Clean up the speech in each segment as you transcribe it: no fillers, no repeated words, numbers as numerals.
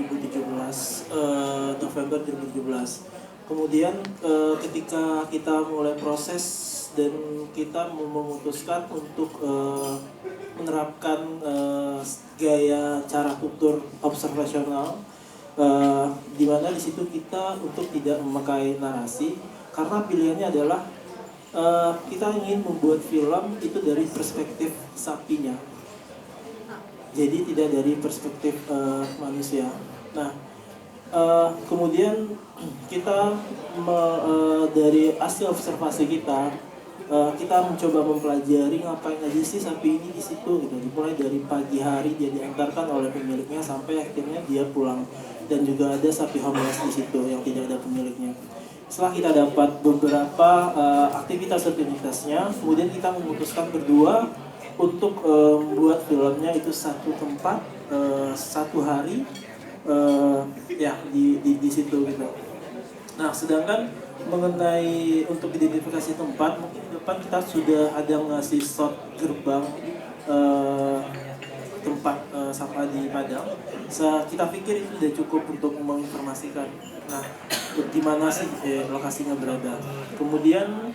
2017, November 2017. Kemudian ketika kita mulai proses dan kita memutuskan untuk menerapkan gaya cara tutur observasional, di mana di situ kita untuk tidak memakai narasi karena pilihannya adalah kita ingin membuat film itu dari perspektif sapinya, jadi tidak dari perspektif manusia. Nah, kemudian kita dari hasil observasi kita mencoba mempelajari ngapain aja sih sapi ini di situ gitu. Dimulai dari pagi hari dia diantarkan oleh pemiliknya sampai akhirnya dia pulang, dan juga ada sapi homeless di situ yang tidak ada pemiliknya. Setelah kita dapat beberapa aktivitasnya, kemudian kita memutuskan berdua untuk membuat filmnya itu satu tempat, satu hari, di situ gitu. Nah, sedangkan mengenai untuk identifikasi tempat, mungkin di depan kita sudah ada ngasih shot gerbang tempat sampah di Padang. Kita pikir itu sudah cukup untuk menginformasikan. Nah, di mana sih lokasinya berada. Kemudian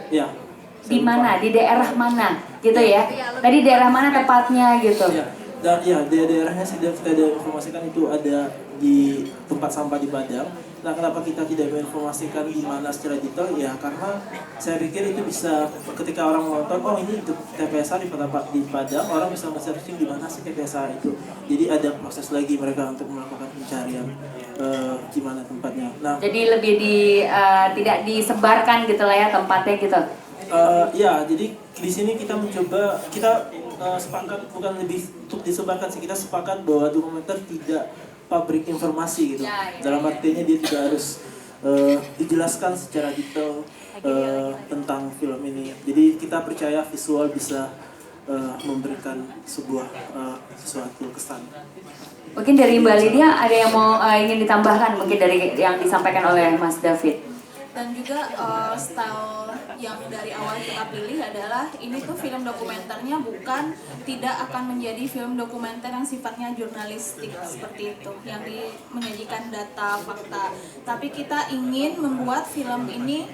ya. Di mana? Di daerah mana? Gitu ya? Tadi daerah mana tepatnya gitu? Ya, di daerahnya sudah kita informasikan itu ada di tempat sampah di Padang. Nah, kenapa kita tidak menginformasikan di mana secara detail? Ya, karena saya pikir itu bisa ketika orang menonton, oh ini TPSA di Padang, orang bisa men-searching di mana sih TPSA itu. Jadi ada proses lagi mereka untuk melakukan pencarian di mana tempatnya. Nah, jadi lebih tidak disebarkan gitu lah ya tempatnya gitu. Jadi di sini kita mencoba, sepakat bukan lebih untuk disebarkan sih, kita sepakat bahwa dokumenter tidak pabrik informasi gitu. Dalam artinya dia tidak harus dijelaskan secara detail tentang film ini. Jadi kita percaya visual bisa memberikan sebuah sesuatu kesan. Mungkin dari Mbak Lydia ada yang mau ingin ditambahkan mungkin dari yang disampaikan oleh Mas David. Dan juga style yang dari awal kita pilih adalah ini tuh film dokumenternya bukan tidak akan menjadi film dokumenter yang sifatnya jurnalistik seperti itu, yang menyajikan data, fakta. Tapi kita ingin membuat film ini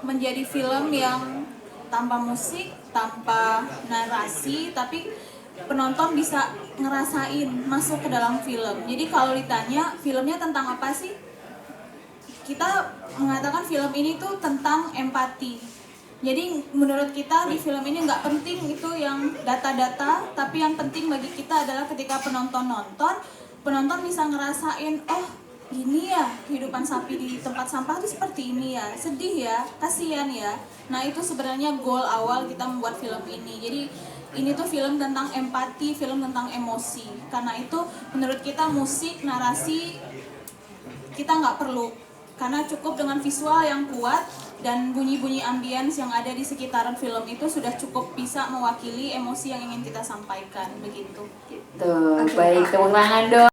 menjadi film yang tanpa musik, tanpa narasi, tapi penonton bisa ngerasain masuk ke dalam film. Jadi kalau ditanya filmnya tentang apa sih? Kita mengatakan film ini tuh tentang empati. Jadi menurut kita di film ini nggak penting itu yang data-data, tapi yang penting bagi kita adalah ketika penonton nonton, penonton bisa ngerasain, oh gini ya kehidupan sapi di tempat sampah itu seperti ini ya, sedih ya, kasihan ya. Nah itu sebenarnya goal awal kita membuat film ini. Jadi ini tuh film tentang empati, film tentang emosi. Karena itu menurut kita musik, narasi kita nggak perlu. Karena cukup dengan visual yang kuat dan bunyi-bunyi ambience yang ada di sekitaran film itu sudah cukup bisa mewakili emosi yang ingin kita sampaikan, begitu. Gitu. Baik, tepuk tangan dong.